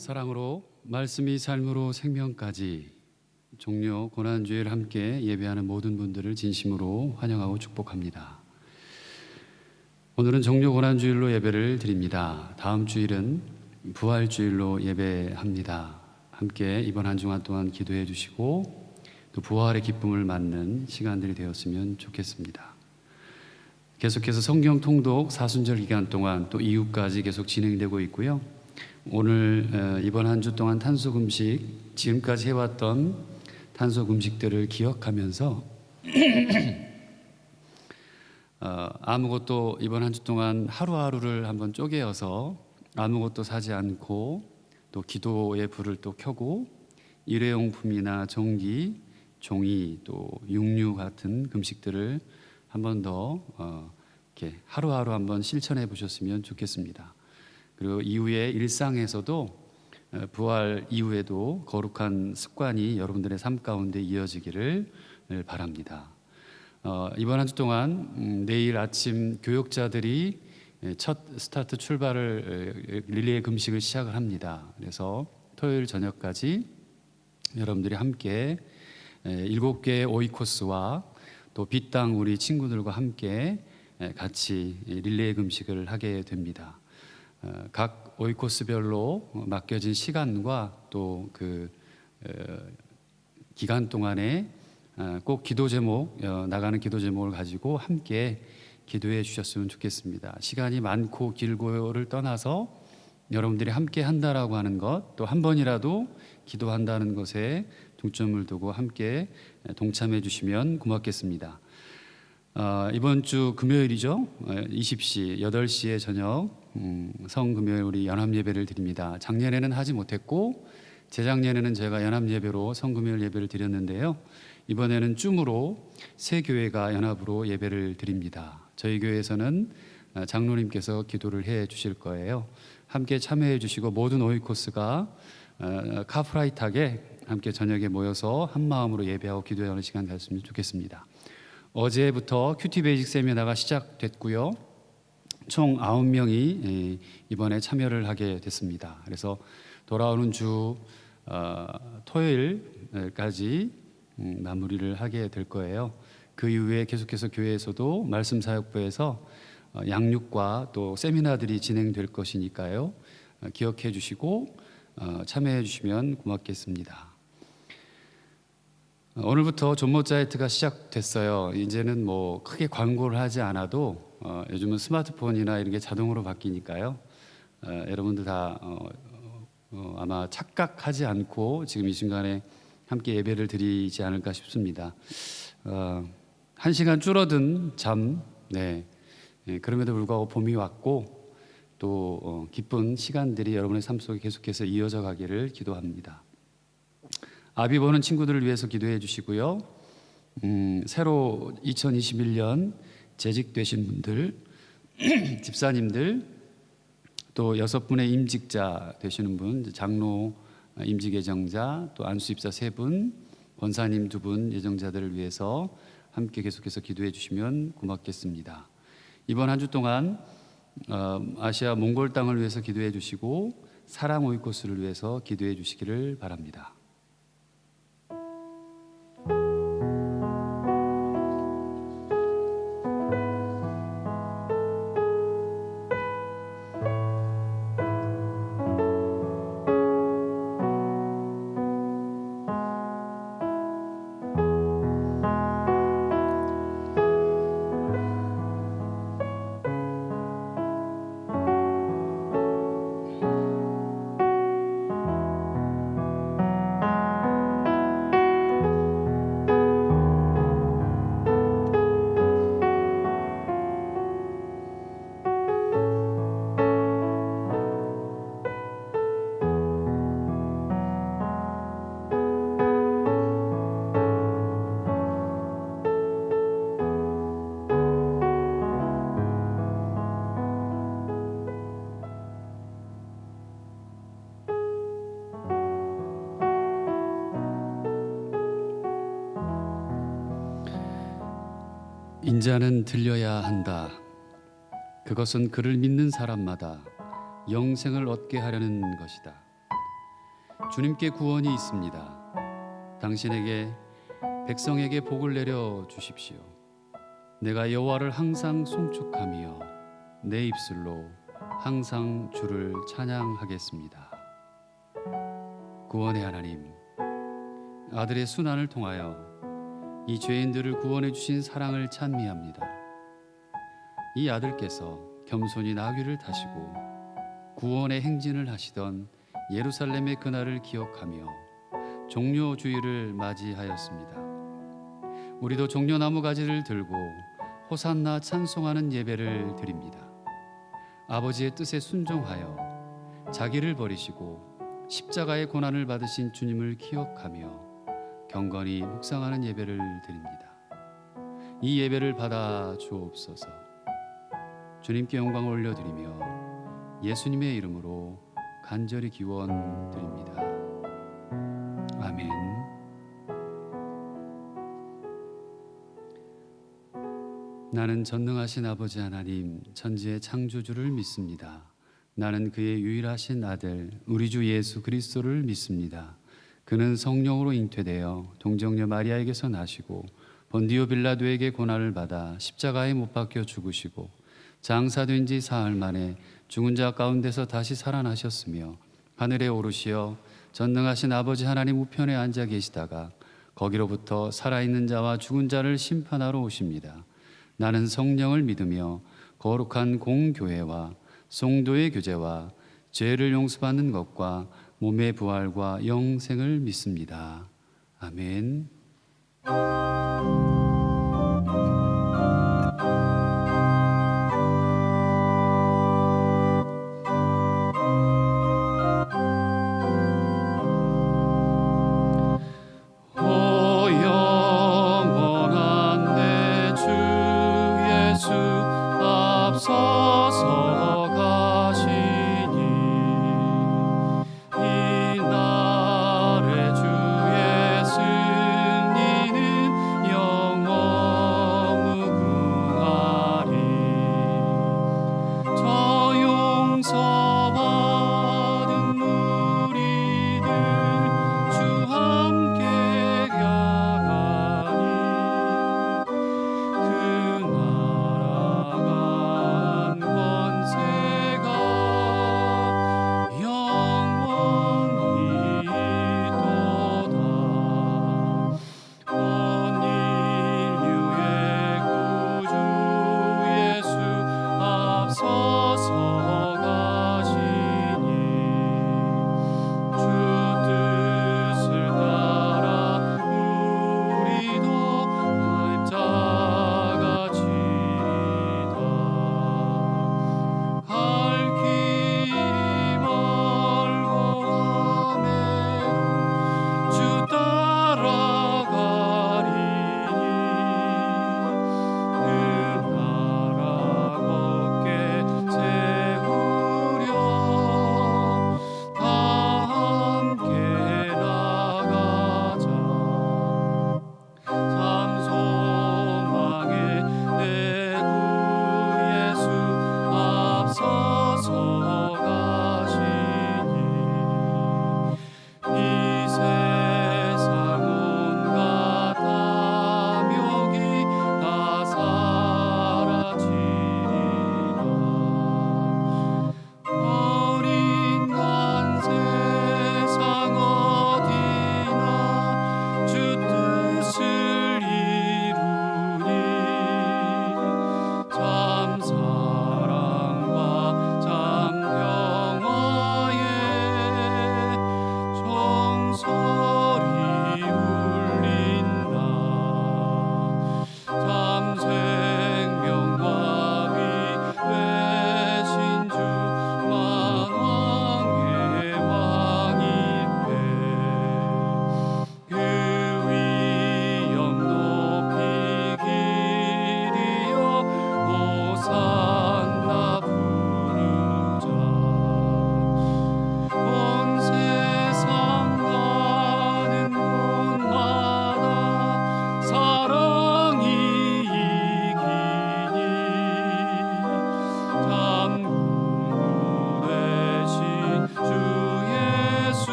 사랑으로 말씀이 삶으로 생명까지 종료 고난주일 함께 예배하는 모든 분들을 진심으로 환영하고 축복합니다. 오늘은 종료 고난주일로 예배를 드립니다. 다음 주일은 부활주일로 예배합니다. 함께 이번 한 주간 동안 기도해 주시고 또 부활의 기쁨을 맞는 시간들이 되었으면 좋겠습니다. 계속해서 성경 통독 사순절 기간 동안 또 이후까지 계속 진행되고 있고요. 오늘 이번 한 주 동안 탄수금식, 지금까지 해왔던 탄수금식들을 기억하면서 아무것도 이번 한 주 동안 하루하루를 한번 쪼개어서 아무것도 사지 않고 또 기도의 불을 또 켜고 일회용품이나 전기, 종이 또 육류 같은 금식들을 한 번 더 이렇게 하루하루 한번 실천해 보셨으면 좋겠습니다. 그리고 이후에 일상에서도 부활 이후에도 거룩한 습관이 여러분들의 삶 가운데 이어지기를 바랍니다. 이번 한 주 동안 내일 아침 교역자들이 첫 스타트 출발을 릴레이 금식을 시작을 합니다. 그래서 토요일 저녁까지 여러분들이 함께 7개의 오이코스와 또 빛당 우리 친구들과 함께 같이 릴레이 금식을 하게 됩니다. 각 오이코스별로 맡겨진 시간과 또 그 기간 동안에 꼭 기도 제목, 나가는 기도 제목을 가지고 함께 기도해 주셨으면 좋겠습니다. 시간이 많고 길고를 떠나서 여러분들이 함께 한다라고 하는 것, 또 한 번이라도 기도한다는 것에 중점을 두고 함께 동참해 주시면 고맙겠습니다. 이번 주 금요일이죠. 20시, 8시에 저녁 성금요일 우리 연합예배를 드립니다. 작년에는 하지 못했고 재작년에는 제가 연합예배로 성금요일 예배를 드렸는데요. 이번에는 줌으로 새 교회가 연합으로 예배를 드립니다. 저희 교회에서는 장로님께서 기도를 해 주실 거예요. 함께 참여해 주시고 모든 오이코스가 카프라이트하게 함께 저녁에 모여서 한 마음으로 예배하고 기도하는 시간 되었으면 좋겠습니다. 어제부터 큐티 베이직 세미나가 시작됐고요. 총 9명이 이번에 참여를 하게 됐습니다. 그래서 돌아오는 주 토요일까지 마무리를 하게 될 거예요. 그 이후에 계속해서 교회에서도 말씀사역부에서 양육과 또 세미나들이 진행될 것이니까요. 기억해 주시고 참여해 주시면 고맙겠습니다. 오늘부터 존모자이트가 시작됐어요. 이제는 뭐 크게 광고를 하지 않아도 요즘은 스마트폰이나 이런 게 자동으로 바뀌니까요. 여러분들 다 아마 착각하지 않고 지금 이 순간에 함께 예배를 드리지 않을까 싶습니다. 1시간 줄어든 잠, 그럼에도 불구하고 봄이 왔고 또 기쁜 시간들이 여러분의 삶 속에 계속해서 이어져 가기를 기도합니다. 아비 보는 친구들을 위해서 기도해 주시고요. 새로 2021년 재직되신 분들, 집사님들, 또 6분의 임직자 되시는 분, 장로 임직 예정자, 또 안수 집사 3분, 권사님 2분 예정자들을 위해서 함께 계속해서 기도해 주시면 고맙겠습니다. 이번 한 주 동안 아시아 몽골 땅을 위해서 기도해 주시고 사랑 오이코스를 위해서 기도해 주시기를 바랍니다. 인자는 들려야 한다. 그것은 그를 믿는 사람마다 영생을 얻게 하려는 것이다. 주님께 구원이 있습니다. 당신에게 백성에게 복을 내려 주십시오. 내가 여호와를 항상 송축하며 내 입술로 항상 주를 찬양하겠습니다. 구원의 하나님, 아들의 순환을 통하여 이 죄인들을 구원해 주신 사랑을 찬미합니다. 이 아들께서 겸손히 나귀를 타시고 구원의 행진을 하시던 예루살렘의 그날을 기억하며 종려주일을 맞이하였습니다. 우리도 종려나무 가지를 들고 호산나 찬송하는 예배를 드립니다. 아버지의 뜻에 순종하여 자기를 버리시고 십자가의 고난을 받으신 주님을 기억하며 경건히 묵상하는 예배를 드립니다. 이 예배를 받아 주옵소서. 주님께 영광을 올려드리며 예수님의 이름으로 간절히 기원 드립니다. 아멘. 나는 전능하신 아버지 하나님, 천지의 창조주를 믿습니다. 나는 그의 유일하신 아들 우리 주 예수 그리스도를 믿습니다. 그는 성령으로 잉태되어 동정녀 마리아에게서 나시고 본디오 빌라도에게 고난을 받아 십자가에 못 박혀 죽으시고 장사된 지 사흘 만에 죽은 자 가운데서 다시 살아나셨으며 하늘에 오르시어 전능하신 아버지 하나님 우편에 앉아 계시다가 거기로부터 살아있는 자와 죽은 자를 심판하러 오십니다. 나는 성령을 믿으며 거룩한 공교회와 성도의 교제와 죄를 용서받는 것과 몸의 부활과 영생을 믿습니다. 아멘. 이 날에 주 예수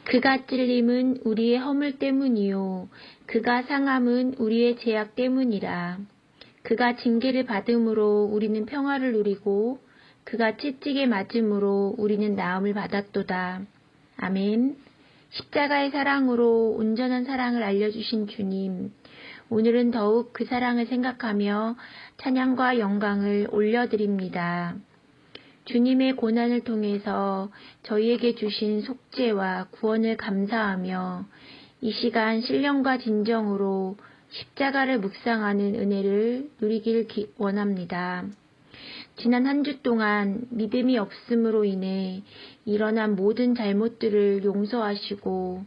그가 찔림은 우리의 허물 때문이요 그가 상함은 우리의 죄악 때문이라. 그가 징계를 받음으로 우리는 평화를 누리고 그가 채찍에 맞음으로 우리는 나음을 받았도다. 아멘. 십자가의 사랑으로 온전한 사랑을 알려주신 주님, 오늘은 더욱 그 사랑을 생각하며 찬양과 영광을 올려드립니다. 주님의 고난을 통해서 저희에게 주신 속죄와 구원을 감사하며 이 시간 신령과 진정으로 십자가를 묵상하는 은혜를 누리길 원합니다. 지난 한 주 동안 믿음이 없음으로 인해 일어난 모든 잘못들을 용서하시고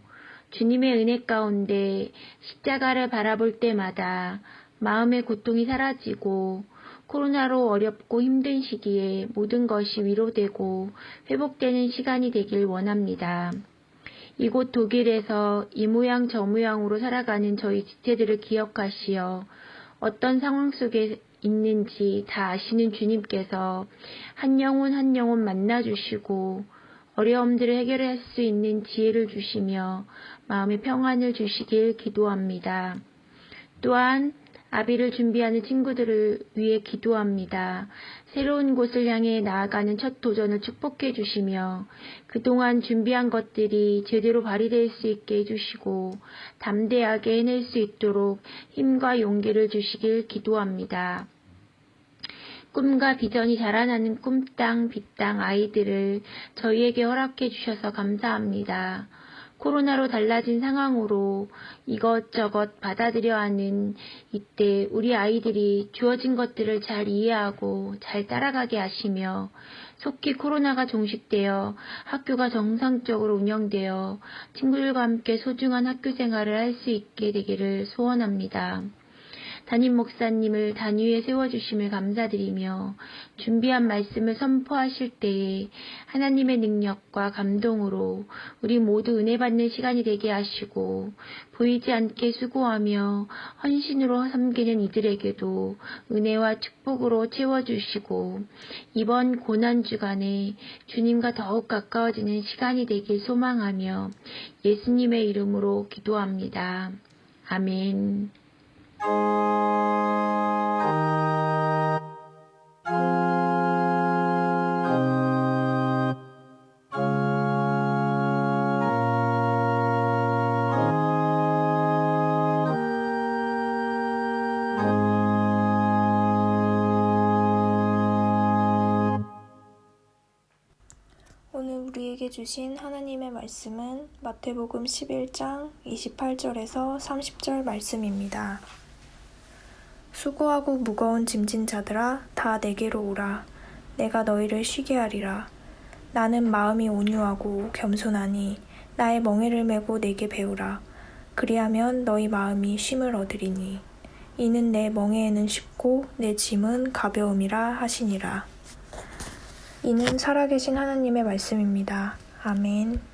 주님의 은혜 가운데 십자가를 바라볼 때마다 마음의 고통이 사라지고 코로나로 어렵고 힘든 시기에 모든 것이 위로되고 회복되는 시간이 되길 원합니다. 이곳 독일에서 이 모양 저 모양으로 살아가는 저희 지체들을 기억하시어 어떤 상황 속에 있는지 다 아시는 주님께서 한 영혼 한 영혼 만나주시고 어려움들을 해결할 수 있는 지혜를 주시며 마음의 평안을 주시길 기도합니다. 또한 아비를 준비하는 친구들을 위해 기도합니다. 새로운 곳을 향해 나아가는 첫 도전을 축복해 주시며 그동안 준비한 것들이 제대로 발휘될 수 있게 해주시고 담대하게 해낼 수 있도록 힘과 용기를 주시길 기도합니다. 꿈과 비전이 자라나는 꿈땅, 빛땅 아이들을 저희에게 허락해 주셔서 감사합니다. 코로나로 달라진 상황으로 이것저것 받아들여 하는 이때 우리 아이들이 주어진 것들을 잘 이해하고 잘 따라가게 하시며 속히 코로나가 종식되어 학교가 정상적으로 운영되어 친구들과 함께 소중한 학교 생활을 할 수 있게 되기를 소원합니다. 담임 목사님을 단위에 세워주심을 감사드리며 준비한 말씀을 선포하실 때에 하나님의 능력과 감동으로 우리 모두 은혜 받는 시간이 되게 하시고 보이지 않게 수고하며 헌신으로 섬기는 이들에게도 은혜와 축복으로 채워주시고 이번 고난주간에 주님과 더욱 가까워지는 시간이 되길 소망하며 예수님의 이름으로 기도합니다. 아멘. 오늘 우리에게 주신 하나님의 말씀은 마태복음 11장 28절에서 30절 말씀입니다. 수고하고 무거운 짐진 자들아 다 내게로 오라. 내가 너희를 쉬게 하리라. 나는 마음이 온유하고 겸손하니 나의 멍에를 메고 내게 배우라. 그리하면 너희 마음이 쉼을 얻으리니 이는 내 멍에에는 쉽고 내 짐은 가벼움이라 하시니라. 이는 살아계신 하나님의 말씀입니다. 아멘.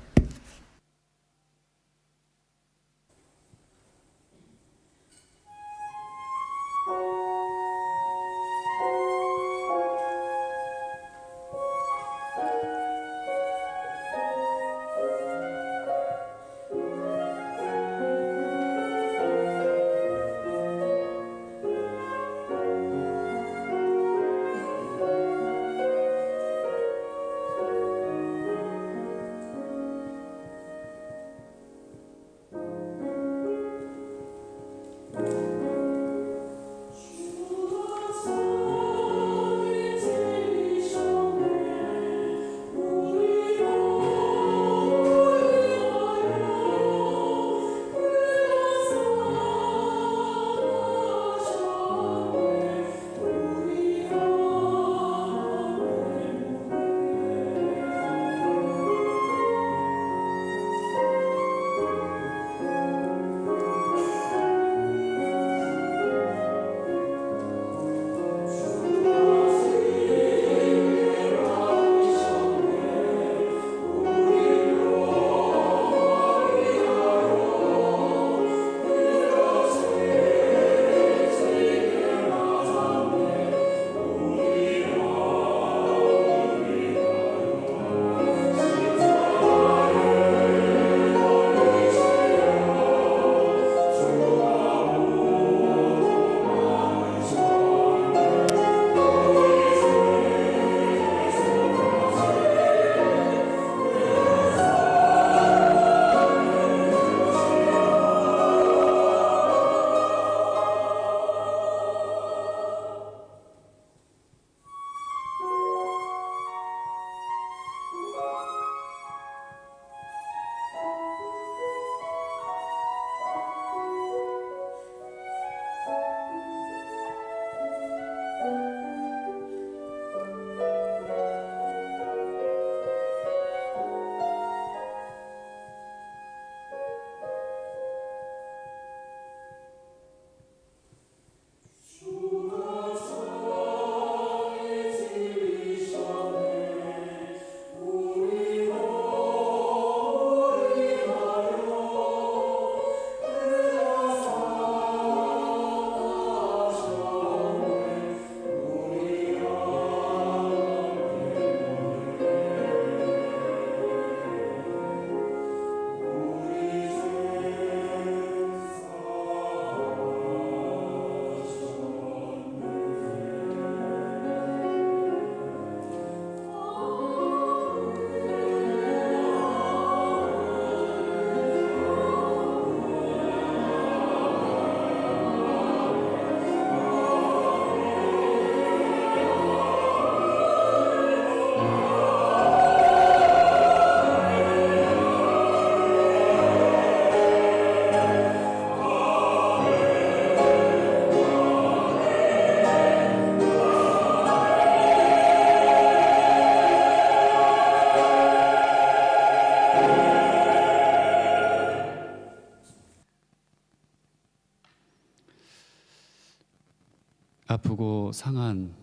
아프고 상한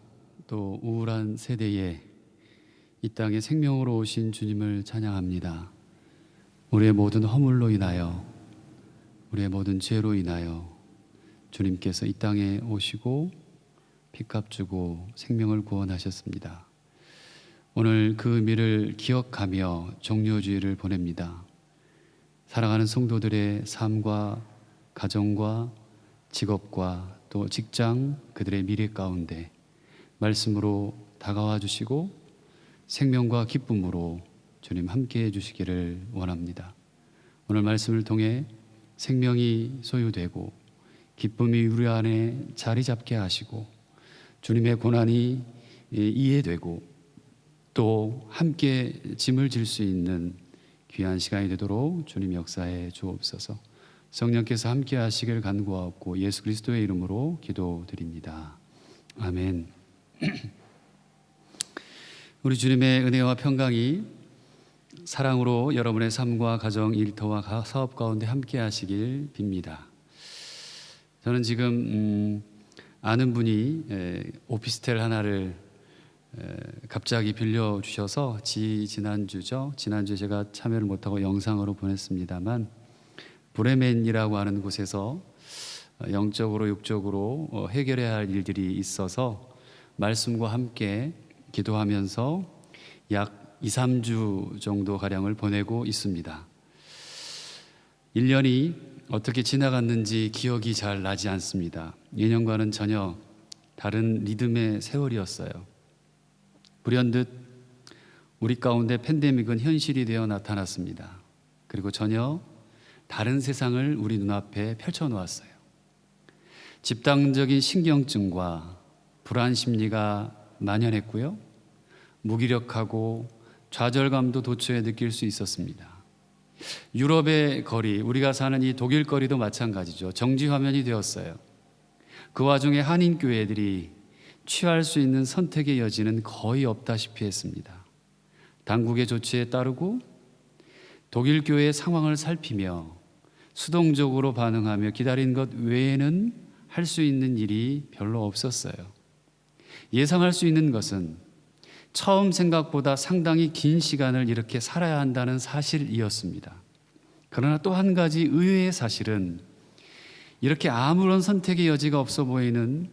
또 우울한 세대에 이 땅에 생명으로 오신 주님을 찬양합니다. 우리의 모든 허물로 인하여, 우리의 모든 죄로 인하여 주님께서 이 땅에 오시고 피값 주고 생명을 구원하셨습니다. 오늘 그 의미를 기억하며 종료주의를 보냅니다. 살아가는 성도들의 삶과 가정과 직업과 또 직장, 그들의 미래 가운데 말씀으로 다가와 주시고 생명과 기쁨으로 주님 함께해 주시기를 원합니다. 오늘 말씀을 통해 생명이 소유되고 기쁨이 우리 안에 자리 잡게 하시고 주님의 고난이 이해되고 또 함께 짐을 질 수 있는 귀한 시간이 되도록 주님 역사해 주옵소서. 성령께서 함께 하시길 간구하옵고 예수 그리스도의 이름으로 기도드립니다. 아멘. 우리 주님의 은혜와 평강이 사랑으로 여러분의 삶과 가정, 일터와 사업 가운데 함께 하시길 빕니다. 저는 지금 아는 분이 오피스텔 하나를 갑자기 빌려주셔서 지난주에 제가 참여를 못하고 영상으로 보냈습니다만 브레멘이라고 하는 곳에서 영적으로 육적으로 해결해야 할 일들이 있어서 말씀과 함께 기도하면서 약 2, 3주 정도 가량을 보내고 있습니다. 1년이 어떻게 지나갔는지 기억이 잘 나지 않습니다. 예년과는 전혀 다른 리듬의 세월이었어요. 불현듯 우리 가운데 팬데믹은 현실이 되어 나타났습니다. 그리고 전혀 다른 세상을 우리 눈앞에 펼쳐놓았어요. 집단적인 신경증과 불안 심리가 만연했고요. 무기력하고 좌절감도 도처에 느낄 수 있었습니다. 유럽의 거리, 우리가 사는 이 독일 거리도 마찬가지죠. 정지 화면이 되었어요. 그 와중에 한인교회들이 취할 수 있는 선택의 여지는 거의 없다시피 했습니다. 당국의 조치에 따르고 독일 교회의 상황을 살피며 수동적으로 반응하며 기다린 것 외에는 할 수 있는 일이 별로 없었어요. 예상할 수 있는 것은 처음 생각보다 상당히 긴 시간을 이렇게 살아야 한다는 사실이었습니다. 그러나 또 한 가지 의외의 사실은 이렇게 아무런 선택의 여지가 없어 보이는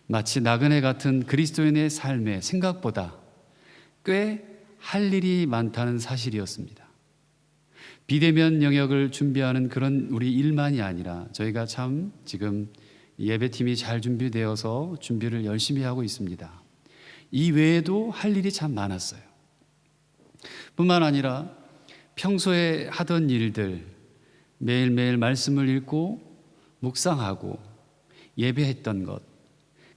마치 나그네 같은 그리스도인의 삶에 생각보다 꽤 할 일이 많다는 사실이었습니다. 비대면 영역을 준비하는 그런 우리 일만이 아니라 저희가 참 지금 예배팀이 잘 준비되어서 준비를 열심히 하고 있습니다. 이 외에도 할 일이 참 많았어요. 뿐만 아니라 평소에 하던 일들, 매일매일 말씀을 읽고 묵상하고 예배했던 것,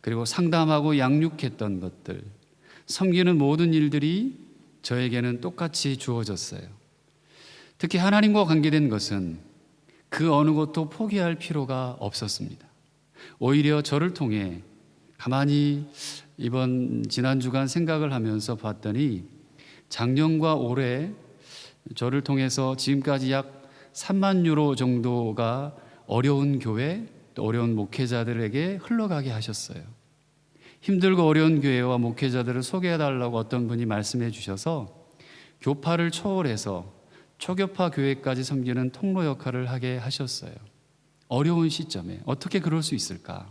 그리고 상담하고 양육했던 것들, 섬기는 모든 일들이 저에게는 똑같이 주어졌어요. 특히 하나님과 관계된 것은 그 어느 것도 포기할 필요가 없었습니다. 오히려 저를 통해 가만히 지난 주간 생각을 하면서 봤더니 작년과 올해 저를 통해서 지금까지 약 3만 유로 정도가 어려운 교회, 또 어려운 목회자들에게 흘러가게 하셨어요. 힘들고 어려운 교회와 목회자들을 소개해달라고 어떤 분이 말씀해 주셔서 교파를 초월해서 초교파 교회까지 섬기는 통로 역할을 하게 하셨어요. 어려운 시점에 어떻게 그럴 수 있을까?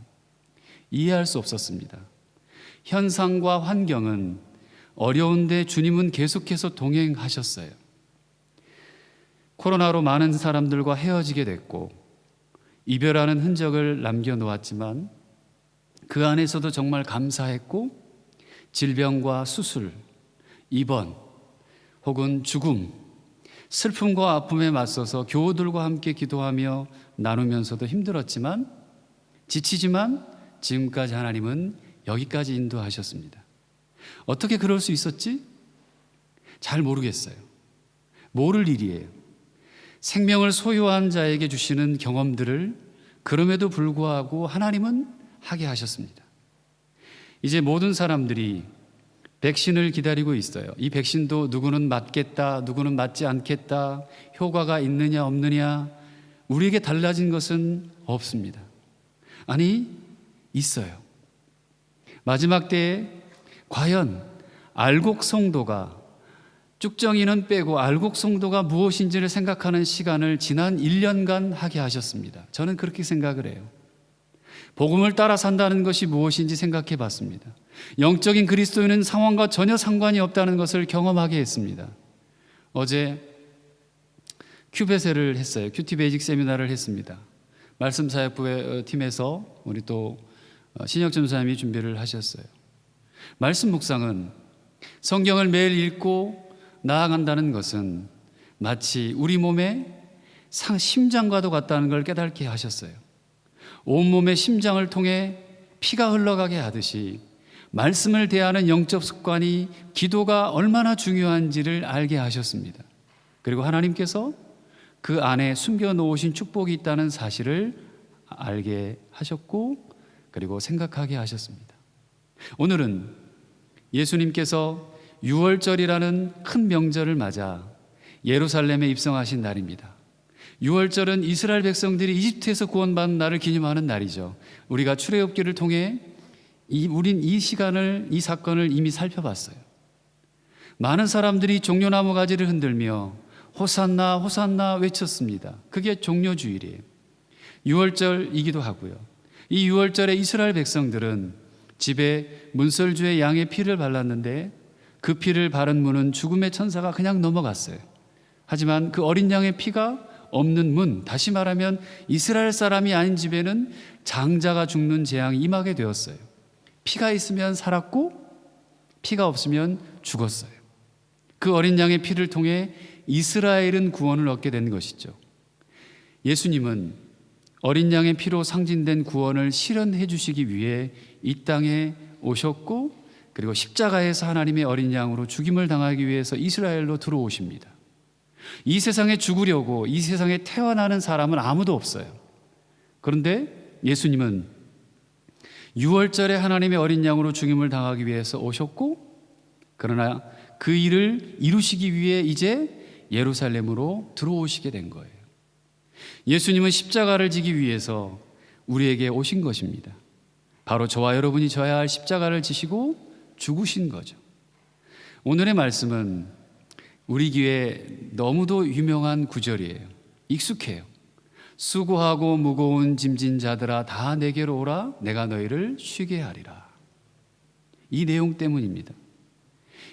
이해할 수 없었습니다. 현상과 환경은 어려운데 주님은 계속해서 동행하셨어요. 코로나로 많은 사람들과 헤어지게 됐고 이별하는 흔적을 남겨놓았지만 그 안에서도 정말 감사했고 질병과 수술, 입원 혹은 죽음, 슬픔과 아픔에 맞서서 교우들과 함께 기도하며 나누면서도 힘들었지만 지치지만 지금까지 하나님은 여기까지 인도하셨습니다. 어떻게 그럴 수 있었지? 잘 모르겠어요. 모를 일이에요. 생명을 소유한 자에게 주시는 경험들을 그럼에도 불구하고 하나님은 하게 하셨습니다. 이제 모든 사람들이 백신을 기다리고 있어요. 이 백신도 누구는 맞겠다, 누구는 맞지 않겠다, 효과가 있느냐 없느냐, 우리에게 달라진 것은 없습니다. 아니, 있어요. 마지막 때에 과연 알곡 성도가, 쭉정이는 빼고 알곡 성도가 무엇인지를 생각하는 시간을 지난 1년간 하게 하셨습니다. 저는 그렇게 생각을 해요. 복음을 따라 산다는 것이 무엇인지 생각해 봤습니다. 영적인 그리스도인은 상황과 전혀 상관이 없다는 것을 경험하게 했습니다. 어제 큐베세를 했어요. 큐티 베이직 세미나를 했습니다. 말씀사역부의 팀에서 우리 또 신혁 전사님이 준비를 하셨어요. 말씀 묵상은 성경을 매일 읽고 나아간다는 것은 마치 우리 몸의 심장과도 같다는 걸 깨닫게 하셨어요. 온몸의 심장을 통해 피가 흘러가게 하듯이 말씀을 대하는 영적 습관이 기도가 얼마나 중요한지를 알게 하셨습니다. 그리고 하나님께서 그 안에 숨겨놓으신 축복이 있다는 사실을 알게 하셨고, 그리고 생각하게 하셨습니다. 오늘은 예수님께서 유월절이라는 큰 명절을 맞아 예루살렘에 입성하신 날입니다. 유월절은 이스라엘 백성들이 이집트에서 구원받은 날을 기념하는 날이죠. 우리가 출애굽기를 통해 우린 이 사건을 이미 살펴봤어요. 많은 사람들이 종려나무 가지를 흔들며 호산나 호산나 외쳤습니다. 그게 종려주일이에요. 유월절이기도 하고요. 이 유월절에 이스라엘 백성들은 집에 문설주의 양의 피를 발랐는데 그 피를 바른 문은 죽음의 천사가 그냥 넘어갔어요. 하지만 그 어린 양의 피가 없는 문, 다시 말하면 이스라엘 사람이 아닌 집에는 장자가 죽는 재앙이 임하게 되었어요. 피가 있으면 살았고 피가 없으면 죽었어요. 그 어린 양의 피를 통해 이스라엘은 구원을 얻게 된 것이죠. 예수님은 어린 양의 피로 상징된 구원을 실현해 주시기 위해 이 땅에 오셨고, 그리고 십자가에서 하나님의 어린 양으로 죽임을 당하기 위해서 이스라엘로 들어오십니다. 이 세상에 죽으려고 이 세상에 태어나는 사람은 아무도 없어요. 그런데 예수님은 유월절에 하나님의 어린 양으로 죽임을 당하기 위해서 오셨고, 그러나 그 일을 이루시기 위해 이제 예루살렘으로 들어오시게 된 거예요. 예수님은 십자가를 지기 위해서 우리에게 오신 것입니다. 바로 저와 여러분이 져야 할 십자가를 지시고 죽으신 거죠. 오늘의 말씀은 우리 귀에 너무도 유명한 구절이에요. 익숙해요. 수고하고 무거운 짐진 자들아 다 내게로 오라, 내가 너희를 쉬게 하리라. 이 내용 때문입니다.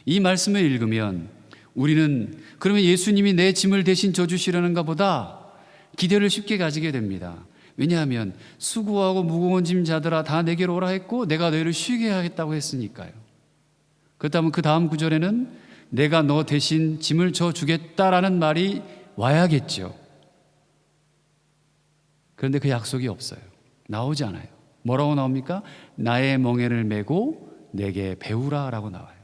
이 말씀을 읽으면 우리는 그러면 예수님이 내 짐을 대신 져주시려는가 보다 기대를 쉽게 가지게 됩니다. 왜냐하면 수고하고 무거운 짐 자들아 다 내게로 오라 했고 내가 너희를 쉬게 하겠다고 했으니까요. 그렇다면 그 다음 구절에는 내가 너 대신 짐을 져주겠다라는 말이 와야겠죠. 그런데 그 약속이 없어요. 나오지 않아요. 뭐라고 나옵니까? 나의 멍에를 메고 내게 배우라 라고 나와요.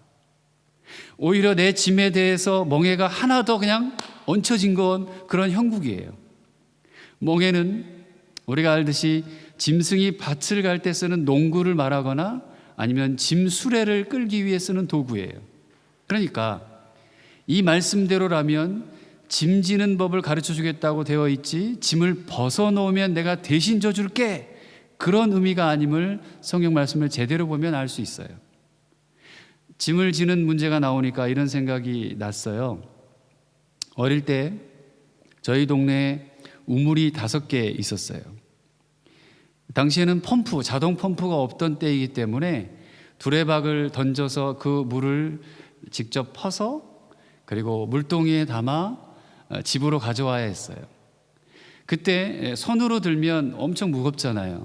오히려 내 짐에 대해서 멍에가 하나 더 그냥 얹혀진 건 그런 형국이에요. 멍에는 우리가 알듯이 짐승이 밭을 갈 때 쓰는 농구를 말하거나 아니면 짐 수레를 끌기 위해 쓰는 도구예요. 그러니까 이 말씀대로라면 짐 지는 법을 가르쳐 주겠다고 되어 있지 짐을 벗어놓으면 내가 대신 져줄게, 그런 의미가 아님을 성경 말씀을 제대로 보면 알 수 있어요. 짐을 지는 문제가 나오니까 이런 생각이 났어요. 어릴 때 저희 동네에 우물이 5개 있었어요. 당시에는 자동 펌프가 없던 때이기 때문에 두레박을 던져서 그 물을 직접 퍼서 그리고 물동이에 담아 집으로 가져와야 했어요. 그때 손으로 들면 엄청 무겁잖아요.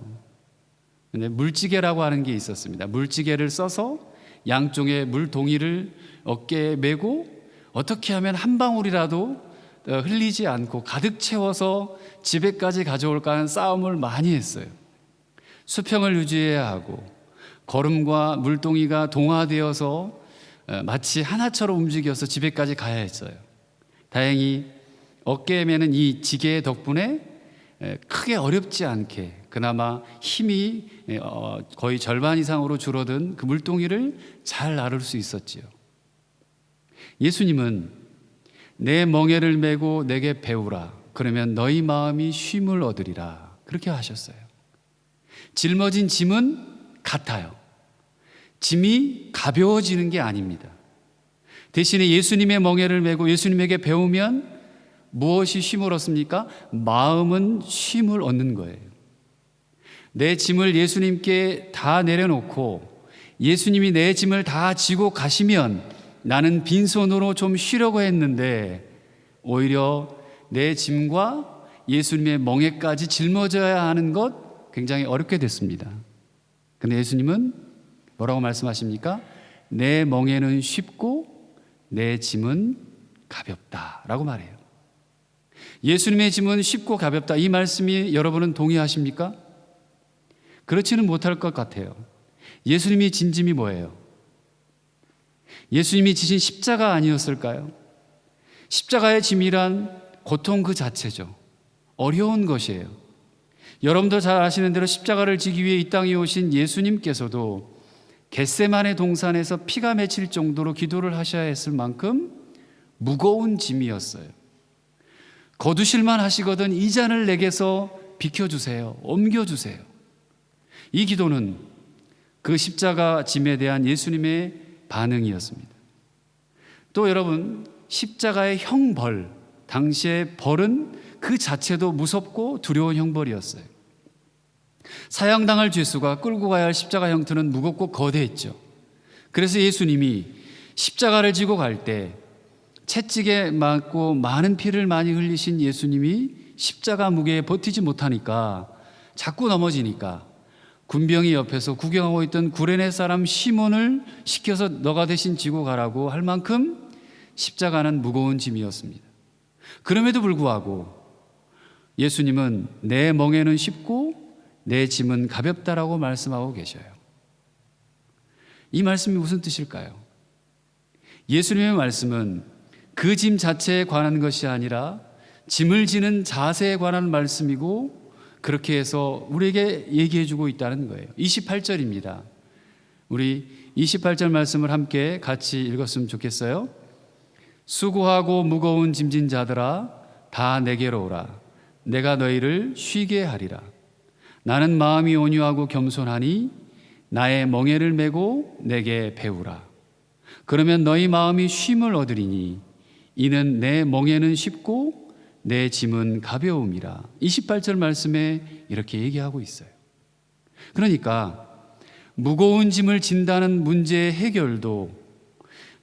근데 물지개라고 하는 게 있었습니다. 물지개를 써서 양쪽에 물동이를 어깨에 메고 어떻게 하면 한 방울이라도 흘리지 않고 가득 채워서 집에까지 가져올까 하는 싸움을 많이 했어요. 수평을 유지해야 하고 걸음과 물동이가 동화되어서 마치 하나처럼 움직여서 집에까지 가야 했어요. 다행히 어깨에 매는 이 지게 덕분에 크게 어렵지 않게 그나마 힘이 거의 절반 이상으로 줄어든 그 물동이를 잘 나를 수 있었지요. 예수님은 내 멍에를 메고 내게 배우라, 그러면 너희 마음이 쉼을 얻으리라, 그렇게 하셨어요. 짊어진 짐은 같아요. 짐이 가벼워지는 게 아닙니다. 대신에 예수님의 멍에를 메고 예수님에게 배우면 무엇이 쉼을 얻습니까? 마음은 쉼을 얻는 거예요. 내 짐을 예수님께 다 내려놓고 예수님이 내 짐을 다 지고 가시면 나는 빈손으로 좀 쉬려고 했는데 오히려 내 짐과 예수님의 멍에까지 짊어져야 하는 것 굉장히 어렵게 됐습니다. 근데 예수님은 뭐라고 말씀하십니까? 내 멍에는 쉽고 내 짐은 가볍다라고 말해요. 예수님의 짐은 쉽고 가볍다. 이 말씀이 여러분은 동의하십니까? 그렇지는 못할 것 같아요. 예수님이 진 짐이 뭐예요? 예수님이 지신 십자가 아니었을까요? 십자가의 짐이란 고통 그 자체죠. 어려운 것이에요. 여러분도 잘 아시는 대로 십자가를 지기 위해 이 땅에 오신 예수님께서도 겟세마네 동산에서 피가 맺힐 정도로 기도를 하셔야 했을 만큼 무거운 짐이었어요. 거두실만 하시거든 이 잔을 내게서 비켜주세요. 옮겨주세요. 이 기도는 그 십자가 짐에 대한 예수님의 반응이었습니다. 또 여러분, 십자가의 형벌, 당시의 벌은 그 자체도 무섭고 두려운 형벌이었어요. 사형당할 죄수가 끌고 가야 할 십자가 형태는 무겁고 거대했죠. 그래서 예수님이 십자가를 지고 갈 때 채찍에 맞고 많은 피를 많이 흘리신 예수님이 십자가 무게에 버티지 못하니까 자꾸 넘어지니까 군병이 옆에서 구경하고 있던 구레네 사람 시몬을 시켜서 너가 대신 지고 가라고 할 만큼 십자가는 무거운 짐이었습니다. 그럼에도 불구하고 예수님은 내 멍에는 쉽고 내 짐은 가볍다라고 말씀하고 계셔요. 이 말씀이 무슨 뜻일까요? 예수님의 말씀은 그 짐 자체에 관한 것이 아니라 짐을 지는 자세에 관한 말씀이고 그렇게 해서 우리에게 얘기해 주고 있다는 거예요. 28절입니다. 우리 28절 말씀을 함께 같이 읽었으면 좋겠어요. 수고하고 무거운 짐진 자들아 다 내게로 오라. 내가 너희를 쉬게 하리라. 나는 마음이 온유하고 겸손하니 나의 멍에를 메고 내게 배우라. 그러면 너희 마음이 쉼을 얻으리니 이는 내 멍에는 쉽고 내 짐은 가벼움이라. 28절 말씀에 이렇게 얘기하고 있어요. 그러니까 무거운 짐을 진다는 문제의 해결도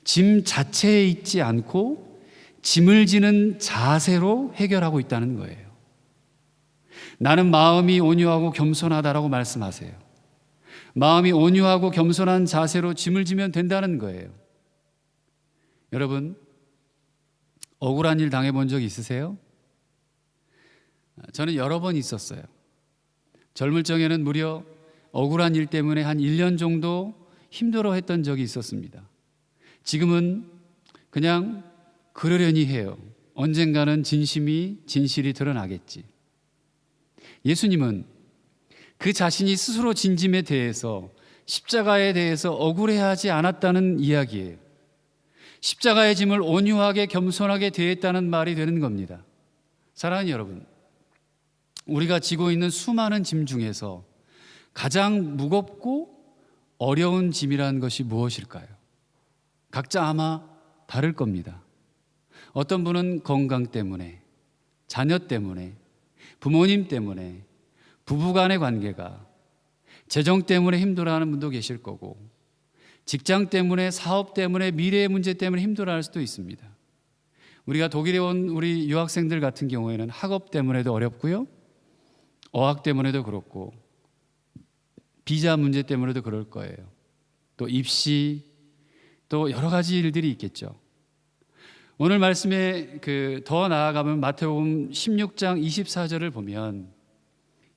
짐 자체에 있지 않고 짐을 지는 자세로 해결하고 있다는 거예요. 나는 마음이 온유하고 겸손하다라고 말씀하세요. 마음이 온유하고 겸손한 자세로 짐을 지면 된다는 거예요. 여러분, 억울한 일 당해본 적 있으세요? 저는 여러 번 있었어요. 젊을 적에는 무려 억울한 일 때문에 한 1년 정도 힘들어했던 적이 있었습니다. 지금은 그냥 그러려니 해요. 언젠가는 진실이 드러나겠지. 예수님은 그 자신이 스스로 진 짐에 대해서 십자가에 대해서 억울해하지 않았다는 이야기예요. 십자가의 짐을 온유하게 겸손하게 대했다는 말이 되는 겁니다. 사랑하는 여러분, 우리가 지고 있는 수많은 짐 중에서 가장 무겁고 어려운 짐이라는 것이 무엇일까요? 각자 아마 다를 겁니다. 어떤 분은 건강 때문에, 자녀 때문에, 부모님 때문에, 부부간의 관계가, 재정 때문에 힘들어하는 분도 계실 거고, 직장 때문에, 사업 때문에, 미래의 문제 때문에 힘들어할 수도 있습니다. 우리가 독일에 온 우리 유학생들 같은 경우에는 학업 때문에도 어렵고요, 어학 때문에도 그렇고, 비자 문제 때문에도 그럴 거예요. 또 입시, 또 여러 가지 일들이 있겠죠. 오늘 말씀에 더 나아가면 마태복음 16장 24절을 보면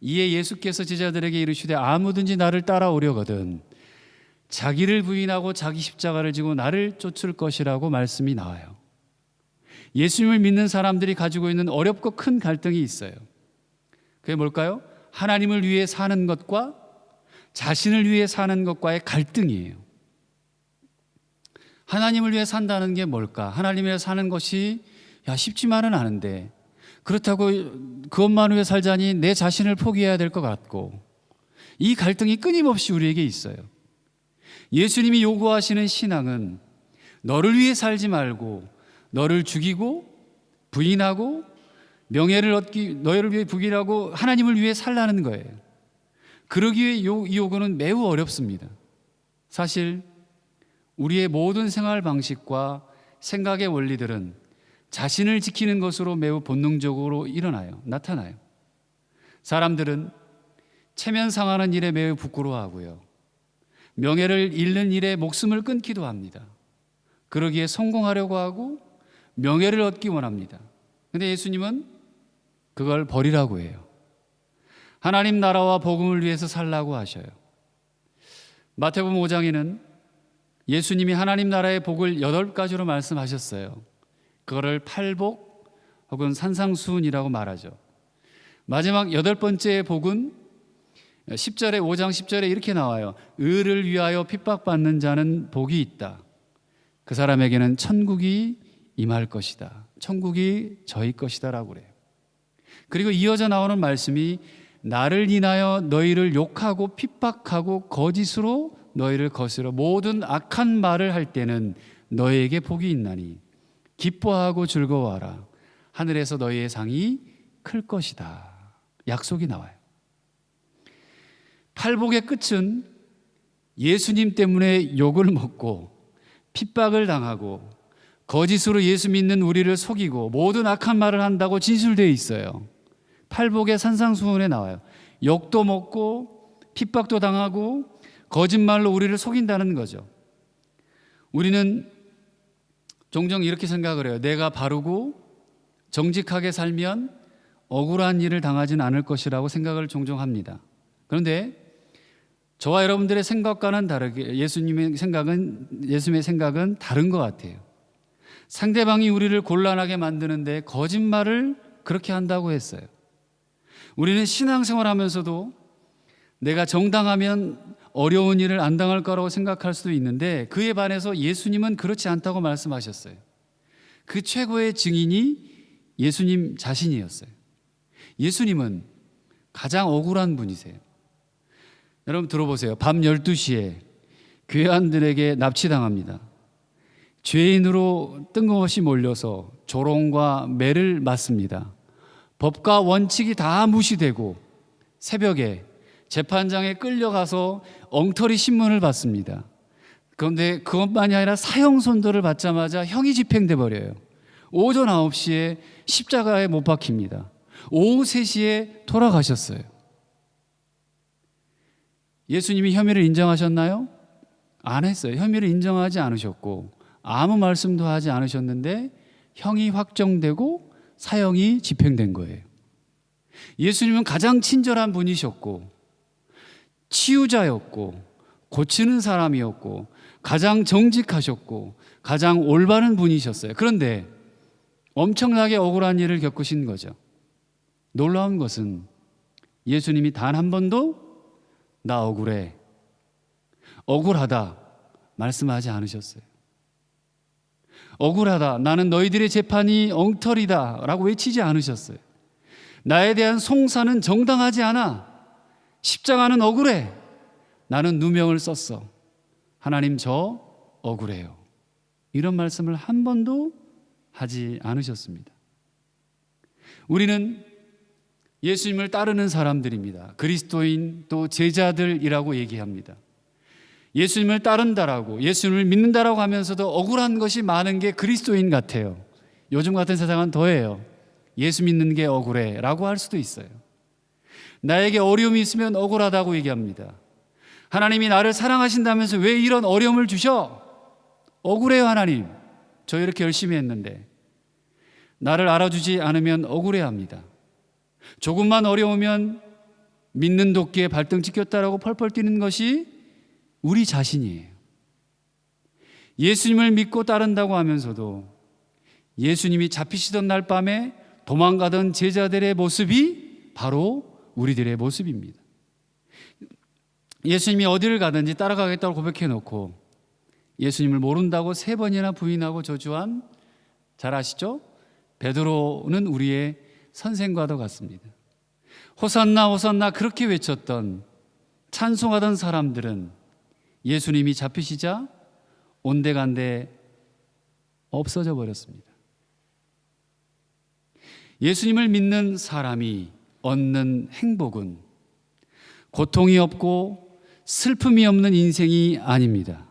이에 예수께서 제자들에게 이르시되 아무든지 나를 따라오려거든 자기를 부인하고 자기 십자가를 지고 나를 쫓을 것이라고 말씀이 나와요. 예수님을 믿는 사람들이 가지고 있는 어렵고 큰 갈등이 있어요. 그게 뭘까요? 하나님을 위해 사는 것과 자신을 위해 사는 것과의 갈등이에요. 하나님을 위해 산다는 게 뭘까? 하나님을 위해 사는 것이 쉽지만은 않은데 그렇다고 그것만 위해 살자니 내 자신을 포기해야 될 것 같고 이 갈등이 끊임없이 우리에게 있어요. 예수님이 요구하시는 신앙은 너를 위해 살지 말고 너를 죽이고 부인하고 명예를 얻기, 너희를 위해 부인하고 하나님을 위해 살라는 거예요. 그러기 위해 이 요구는 매우 어렵습니다. 사실 우리의 모든 생활 방식과 생각의 원리들은 자신을 지키는 것으로 매우 본능적으로 나타나요. 사람들은 체면 상하는 일에 매우 부끄러워하고요. 명예를 잃는 일에 목숨을 끊기도 합니다. 그러기에 성공하려고 하고 명예를 얻기 원합니다. 그런데 예수님은 그걸 버리라고 해요. 하나님 나라와 복음을 위해서 살라고 하셔요. 마태복음 5장에는 예수님이 하나님 나라의 복을 8가지로 말씀하셨어요. 그거를 팔복 혹은 산상수훈이라고 말하죠. 마지막 8번째 복은 10절에 5장 10절에 이렇게 나와요. 의를 위하여 핍박받는 자는 복이 있다. 그 사람에게는 천국이 임할 것이다. 천국이 저희 것이다 라고 그래요. 그리고 이어져 나오는 말씀이 나를 인하여 너희를 욕하고 핍박하고 거짓으로 너희를 거스려 모든 악한 말을 할 때는 너희에게 복이 있나니 기뻐하고 즐거워하라. 하늘에서 너희의 상이 클 것이다. 약속이 나와요. 팔복의 끝은 예수님 때문에 욕을 먹고 핍박을 당하고 거짓으로 예수 믿는 우리를 속이고 모든 악한 말을 한다고 진술되어 있어요. 팔복의 산상수훈에 나와요. 욕도 먹고 핍박도 당하고 거짓말로 우리를 속인다는 거죠. 우리는 종종 이렇게 생각을 해요. 내가 바르고 정직하게 살면 억울한 일을 당하진 않을 것이라고 생각을 종종 합니다. 그런데 저와 여러분들의 생각과는 다르게 예수님의 생각은 다른 것 같아요. 상대방이 우리를 곤란하게 만드는데 거짓말을 그렇게 한다고 했어요. 우리는 신앙생활 하면서도 내가 정당하면 어려운 일을 안 당할 거라고 생각할 수도 있는데 그에 반해서 예수님은 그렇지 않다고 말씀하셨어요. 그 최고의 증인이 예수님 자신이었어요. 예수님은 가장 억울한 분이세요. 여러분 들어보세요. 밤 12시에 괴한들에게 납치당합니다. 죄인으로 뜬금없이 몰려서 조롱과 매를 맞습니다. 법과 원칙이 다 무시되고 새벽에 재판장에 끌려가서 엉터리 신문을 받습니다. 그런데 그것만이 아니라 사형 선고를 받자마자 형이 집행돼 버려요. 오전 9시에 십자가에 못 박힙니다. 오후 3시에 돌아가셨어요. 예수님이 혐의를 인정하셨나요? 안 했어요. 혐의를 인정하지 않으셨고 아무 말씀도 하지 않으셨는데 형이 확정되고 사형이 집행된 거예요. 예수님은 가장 친절한 분이셨고 치유자였고 고치는 사람이었고 가장 정직하셨고 가장 올바른 분이셨어요. 그런데 엄청나게 억울한 일을 겪으신 거죠. 놀라운 것은 예수님이 단 한 번도 나 억울해, 억울하다 말씀하지 않으셨어요. 억울하다, 나는 너희들의 재판이 엉터리다 라고 외치지 않으셨어요. 나에 대한 송사는 정당하지 않아, 십자가는 억울해, 나는 누명을 썼어, 하나님 저 억울해요, 이런 말씀을 한 번도 하지 않으셨습니다. 우리는 예수님을 따르는 사람들입니다. 그리스도인 또 제자들이라고 얘기합니다. 예수님을 따른다라고 예수님을 믿는다라고 하면서도 억울한 것이 많은 게 그리스도인 같아요. 요즘 같은 세상은 더해요. 예수 믿는 게 억울해 라고 할 수도 있어요. 나에게 어려움이 있으면 억울하다고 얘기합니다. 하나님이 나를 사랑하신다면서 왜 이런 어려움을 주셔? 억울해요. 하나님 저 이렇게 열심히 했는데. 나를 알아주지 않으면 억울해합니다. 조금만 어려우면 믿는 도끼에 발등 찍혔다라고 펄펄 뛰는 것이 우리 자신이에요. 예수님을 믿고 따른다고 하면서도 예수님이 잡히시던 날 밤에 도망가던 제자들의 모습이 바로 우리들의 모습입니다. 예수님이 어디를 가든지 따라가겠다고 고백해 놓고 예수님을 모른다고 3번이나 부인하고 저주한, 잘 아시죠? 베드로는 우리의 선생과도 같습니다. 호산나 호산나 그렇게 외쳤던, 찬송하던 사람들은 예수님이 잡히시자 온데간데 없어져 버렸습니다. 예수님을 믿는 사람이 얻는 행복은 고통이 없고 슬픔이 없는 인생이 아닙니다.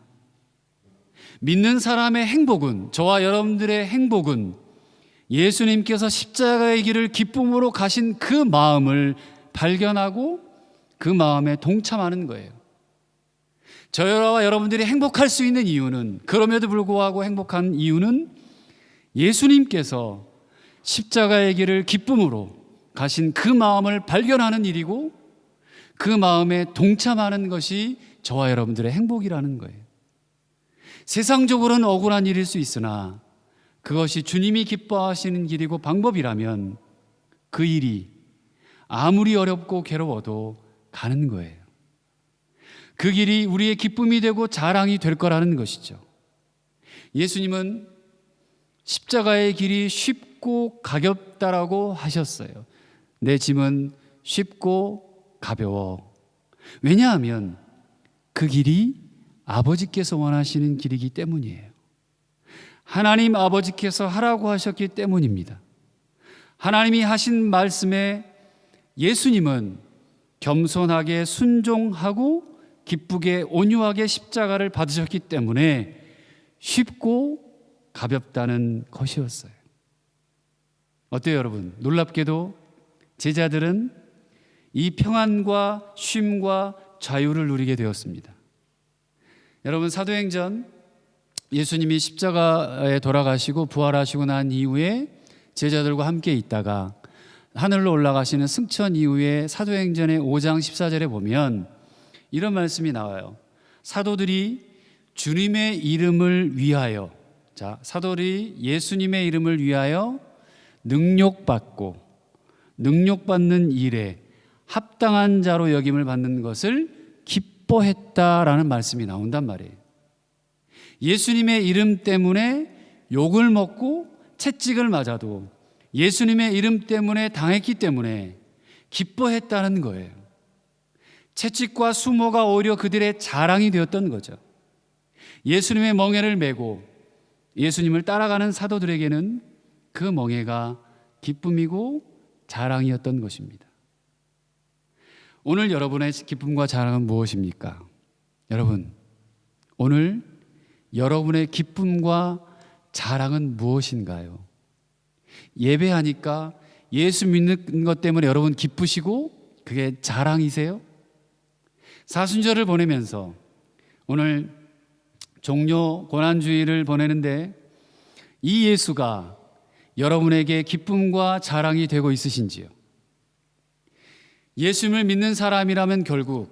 믿는 사람의 행복은, 저와 여러분들의 행복은 예수님께서 십자가의 길을 기쁨으로 가신 그 마음을 발견하고 그 마음에 동참하는 거예요. 저와 여러분들이 행복할 수 있는 이유는, 그럼에도 불구하고 행복한 이유는 예수님께서 십자가의 길을 기쁨으로 가신 그 마음을 발견하는 일이고 그 마음에 동참하는 것이 저와 여러분들의 행복이라는 거예요. 세상적으로는 억울한 일일 수 있으나 그것이 주님이 기뻐하시는 길이고 방법이라면 그 일이 아무리 어렵고 괴로워도 가는 거예요. 그 길이 우리의 기쁨이 되고 자랑이 될 거라는 것이죠. 예수님은 십자가의 길이 쉽고 가볍다라고 하셨어요. 내 짐은 쉽고 가벼워. 왜냐하면 그 길이 아버지께서 원하시는 길이기 때문이에요. 하나님 아버지께서 하라고 하셨기 때문입니다. 하나님이 하신 말씀에 예수님은 겸손하게 순종하고 기쁘게 온유하게 십자가를 받으셨기 때문에 쉽고 가볍다는 것이었어요. 어때요, 여러분? 놀랍게도 제자들은 이 평안과 쉼과 자유를 누리게 되었습니다. 여러분, 사도행전 예수님이 십자가에 돌아가시고 부활하시고 난 이후에 제자들과 함께 있다가 하늘로 올라가시는 승천 이후에 사도행전의 5장 14절에 보면 이런 말씀이 나와요. 사도들이 주님의 이름을 위하여, 자, 사도들이 예수님의 이름을 위하여 능력받고 능력받는 일에 합당한 자로 여김을 받는 것을 기뻐했다라는 말씀이 나온단 말이에요. 예수님의 이름 때문에 욕을 먹고 채찍을 맞아도 예수님의 이름 때문에 당했기 때문에 기뻐했다는 거예요. 채찍과 수모가 오히려 그들의 자랑이 되었던 거죠. 예수님의 멍에를 메고 예수님을 따라가는 사도들에게는 그 멍에가 기쁨이고 자랑이었던 것입니다. 오늘 여러분의 기쁨과 자랑은 무엇입니까? 여러분, 오늘 여러분의 기쁨과 자랑은 무엇인가요? 예배하니까 예수 믿는 것 때문에 여러분 기쁘시고 그게 자랑이세요? 사순절을 보내면서 오늘 종료 고난주일을 보내는데 이 예수가 여러분에게 기쁨과 자랑이 되고 있으신지요? 예수님을 믿는 사람이라면 결국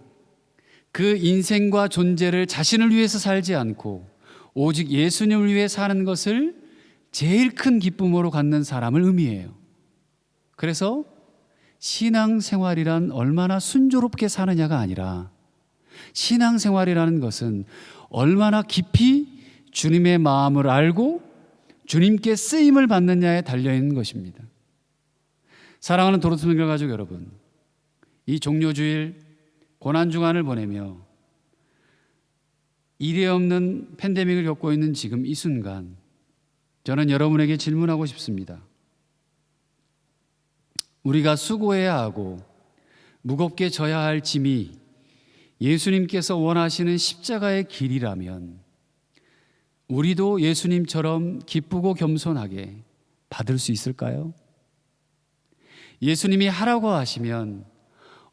그 인생과 존재를 자신을 위해서 살지 않고 오직 예수님을 위해 사는 것을 제일 큰 기쁨으로 갖는 사람을 의미해요. 그래서 신앙생활이란 얼마나 순조롭게 사느냐가 아니라 신앙생활이라는 것은 얼마나 깊이 주님의 마음을 알고 주님께 쓰임을 받느냐에 달려있는 것입니다. 사랑하는 도로스명결 가족 여러분, 이 종료주일 고난주간을 보내며 이례 없는 팬데믹을 겪고 있는 지금 이 순간 저는 여러분에게 질문하고 싶습니다. 우리가 수고해야 하고 무겁게 져야 할 짐이 예수님께서 원하시는 십자가의 길이라면 우리도 예수님처럼 기쁘고 겸손하게 받을 수 있을까요? 예수님이 하라고 하시면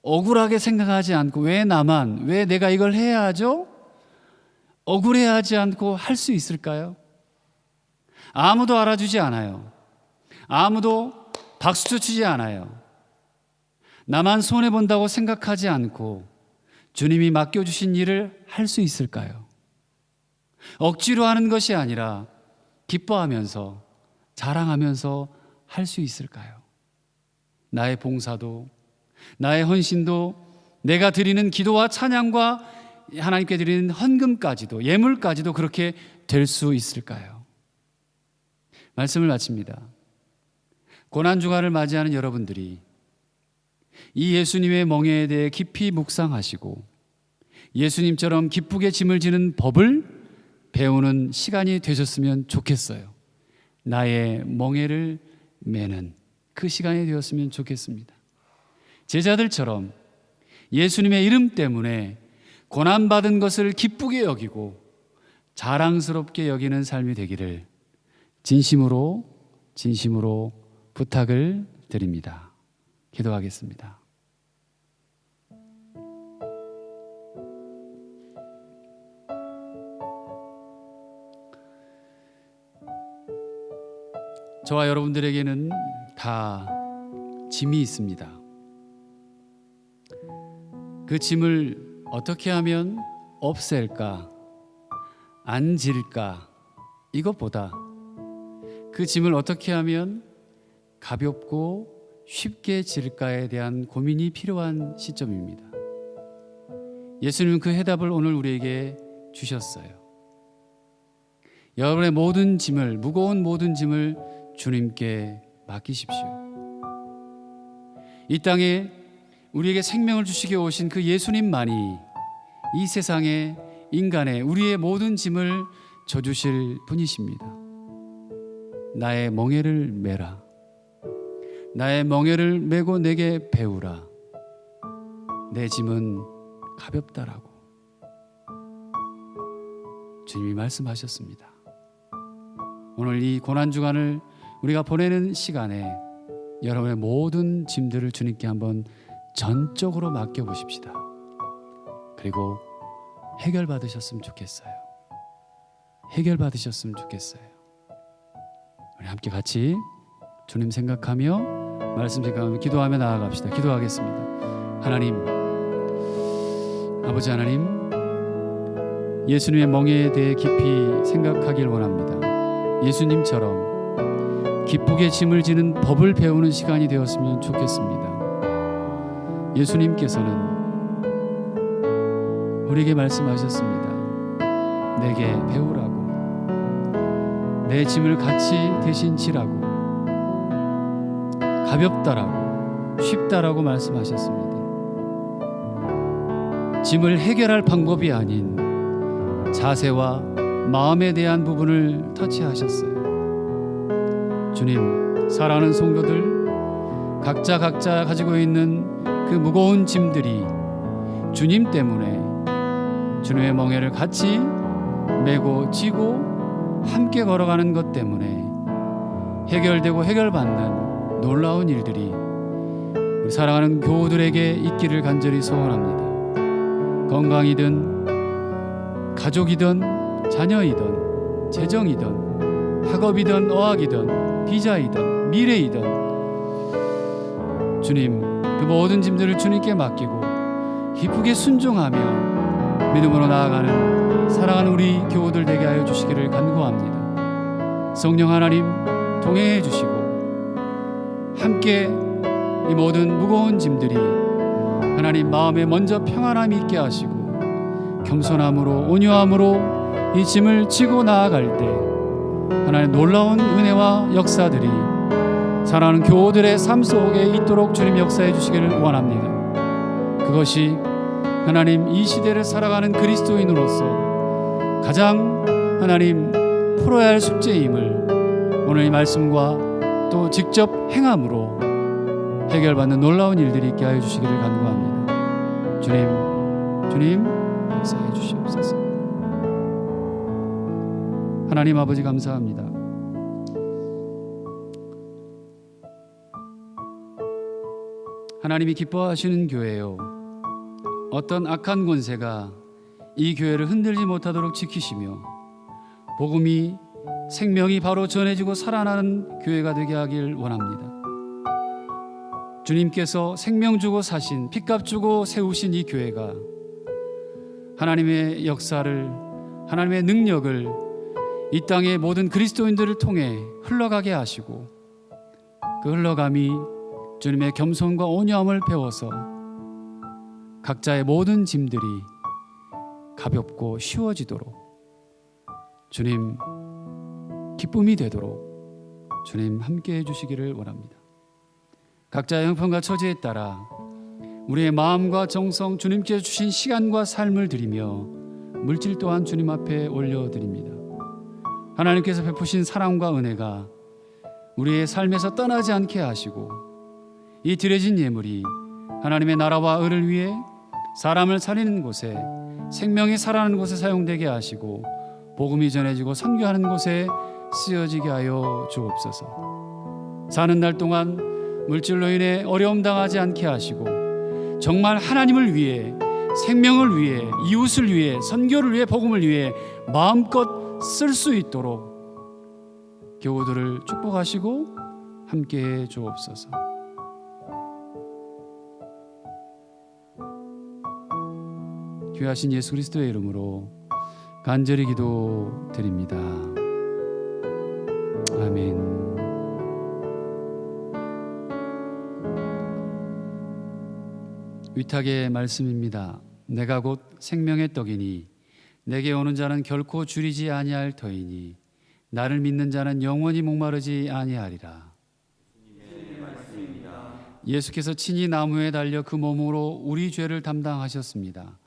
억울하게 생각하지 않고 왜 나만, 왜 내가 이걸 해야 하죠? 억울해하지 않고 할 수 있을까요? 아무도 알아주지 않아요. 아무도 박수쳐 주지 않아요. 나만 손해본다고 생각하지 않고 주님이 맡겨주신 일을 할 수 있을까요? 억지로 하는 것이 아니라 기뻐하면서 자랑하면서 할 수 있을까요? 나의 봉사도 나의 헌신도 내가 드리는 기도와 찬양과 하나님께 드리는 헌금까지도 예물까지도 그렇게 될 수 있을까요? 말씀을 마칩니다. 고난주간을 맞이하는 여러분들이 이 예수님의 멍에에 대해 깊이 묵상하시고 예수님처럼 기쁘게 짐을 지는 법을 배우는 시간이 되셨으면 좋겠어요. 나의 멍에를 매는 그 시간이 되었으면 좋겠습니다. 제자들처럼 예수님의 이름 때문에 고난받은 것을 기쁘게 여기고 자랑스럽게 여기는 삶이 되기를 진심으로 부탁을 드립니다. 기도하겠습니다. 저와 여러분들에게는 다 짐이 있습니다. 그 짐을 어떻게 하면 없앨까, 안 질까, 이것보다 그 짐을 어떻게 하면 가볍고 쉽게 질까에 대한 고민이 필요한 시점입니다. 예수님은 그 해답을 오늘 우리에게 주셨어요. 여러분의 모든 짐을, 무거운 모든 짐을 주님께 맡기십시오. 이 땅에 우리에게 생명을 주시게 오신 그 예수님만이 이 세상에 인간의 우리의 모든 짐을 져주실 분이십니다. 나의 멍에를 메라. 나의 멍에를 메고 내게 배우라. 내 짐은 가볍다라고 주님이 말씀하셨습니다. 오늘 이 고난주간을 우리가 보내는 시간에 여러분의 모든 짐들을 주님께 한번 전적으로 맡겨보십시다. 그리고 해결받으셨으면 좋겠어요. 해결받으셨으면 좋겠어요. 우리 함께 같이 주님 생각하며 말씀 생각하며 기도하며 나아갑시다. 기도하겠습니다. 하나님, 아버지 하나님, 예수님의 멍에에 대해 깊이 생각하길 원합니다. 예수님처럼 기쁘게 짐을 지는 법을 배우는 시간이 되었으면 좋겠습니다. 예수님께서는 우리에게 말씀하셨습니다. 내게 배우라고, 내 짐을 같이 대신 지라고, 가볍다라고, 쉽다라고 말씀하셨습니다. 짐을 해결할 방법이 아닌 자세와 마음에 대한 부분을 터치하셨어요. 주님, 사랑하는 성도들 각자 가지고 있는 그 무거운 짐들이 주님 때문에 주님의 멍에를 같이 메고 지고 함께 걸어가는 것 때문에 해결되고 해결받는 놀라운 일들이 우리 사랑하는 교우들에게 있기를 간절히 소원합니다. 건강이든 가족이든 자녀이든 재정이든 학업이든 어학이든 비자이든 미래이든 주님, 그 모든 짐들을 주님께 맡기고 기쁘게 순종하며 믿음으로 나아가는 사랑하는 우리 교우들 되게 하여 주시기를 간구합니다. 성령 하나님 동행해 주시고 함께 이 모든 무거운 짐들이 하나님 마음에 먼저 평안함이 있게 하시고 겸손함으로 온유함으로 이 짐을 지고 나아갈 때 하나님 놀라운 은혜와 역사들이 사랑하는 교우들의 삶 속에 있도록 주님 역사해 주시기를 원합니다. 그것이 하나님 이 시대를 살아가는 그리스도인으로서 가장 하나님 풀어야 할 숙제임을 오늘 이 말씀과 또 직접 행함으로 해결받는 놀라운 일들이 있게 하여 주시기를 간구합니다. 주님 역사해 주시옵소서. 하나님 아버지 감사합니다. 하나님이 기뻐하시는 교회요, 어떤 악한 권세가 이 교회를 흔들지 못하도록 지키시며 복음이 생명이 바로 전해지고 살아나는 교회가 되게 하길 원합니다. 주님께서 생명 주고 사신, 핏값 주고 세우신 이 교회가 하나님의 역사를, 하나님의 능력을 이 땅의 모든 그리스도인들을 통해 흘러가게 하시고 그 흘러감이 주님의 겸손과 온유함을 배워서 각자의 모든 짐들이 가볍고 쉬워지도록 주님 기쁨이 되도록 주님 함께해 주시기를 원합니다. 각자의 형편과 처지에 따라 우리의 마음과 정성, 주님께서 주신 시간과 삶을 드리며 물질 또한 주님 앞에 올려드립니다. 하나님께서 베푸신 사랑과 은혜가 우리의 삶에서 떠나지 않게 하시고 이 드려진 예물이 하나님의 나라와 의를 위해 사람을 살리는 곳에, 생명이 살아나는 곳에 사용되게 하시고 복음이 전해지고 선교하는 곳에 쓰여지게 하여 주옵소서. 사는 날 동안 물질로 인해 어려움 당하지 않게 하시고 정말 하나님을 위해, 생명을 위해, 이웃을 위해, 선교를 위해, 복음을 위해 마음껏 쓸 수 있도록 교우들을 축복하시고 함께해 주옵소서. 귀하신 예수 그리스도의 이름으로 간절히 기도드립니다. 아멘. 위탁의 말씀입니다. 내가 곧 생명의 떡이니 내게 오는 자는 결코 줄이지 아니할 터이니 나를 믿는 자는 영원히 목마르지 아니하리라. 예수께서 친히 나무에 달려 그 몸으로 우리 죄를 담당하셨습니다.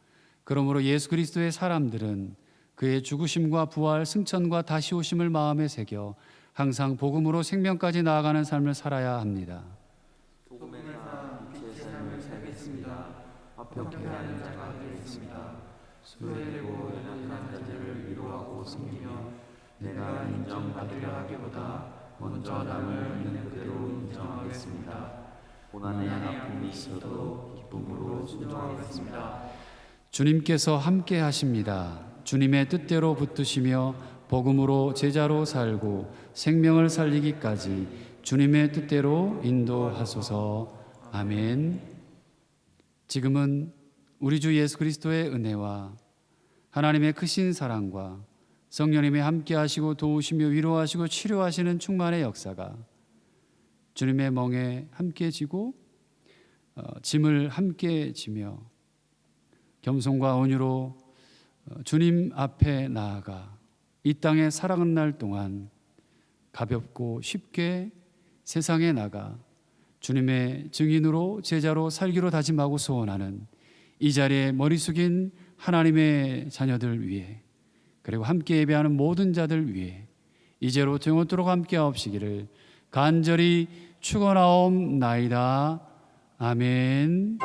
그러므로 예수 그리스도의 사람들은 그의 죽으심과 부활, 승천과 다시 오심을 마음에 새겨 항상 복음으로 생명까지 나아가는 삶을 살아야 합니다. 복음의 삶, 빛의 삶을 살겠습니다. 합격해하는 자가 되겠습니다. 소외되고 연약한 자들을 위로하고 섬기며 내가 인정받으려 하기보다 먼저 남을 있는 그대로 인정하겠습니다. 고난의 아픔이 있어도 기쁨으로 순종하겠습니다. 주님께서 함께 하십니다. 주님의 뜻대로 붙드시며 복음으로 제자로 살고 생명을 살리기까지 주님의 뜻대로 인도하소서. 아멘. 지금은 우리 주 예수 그리스도의 은혜와 하나님의 크신 사랑과 성령님의 함께 하시고 도우시며 위로하시고 치료하시는 충만의 역사가 주님의 멍에 함께 지고 짐을 함께 지며 겸손과 온유로 주님 앞에 나아가 이 땅에 살아가는 날 동안 가볍고 쉽게 세상에 나가 주님의 증인으로 제자로 살기로 다짐하고 소원하는 이 자리에 머리 숙인 하나님의 자녀들 위해, 그리고 함께 예배하는 모든 자들 위해 이제로부터 영원토록 함께 하옵시기를 간절히 축원하옵나이다. 아멘.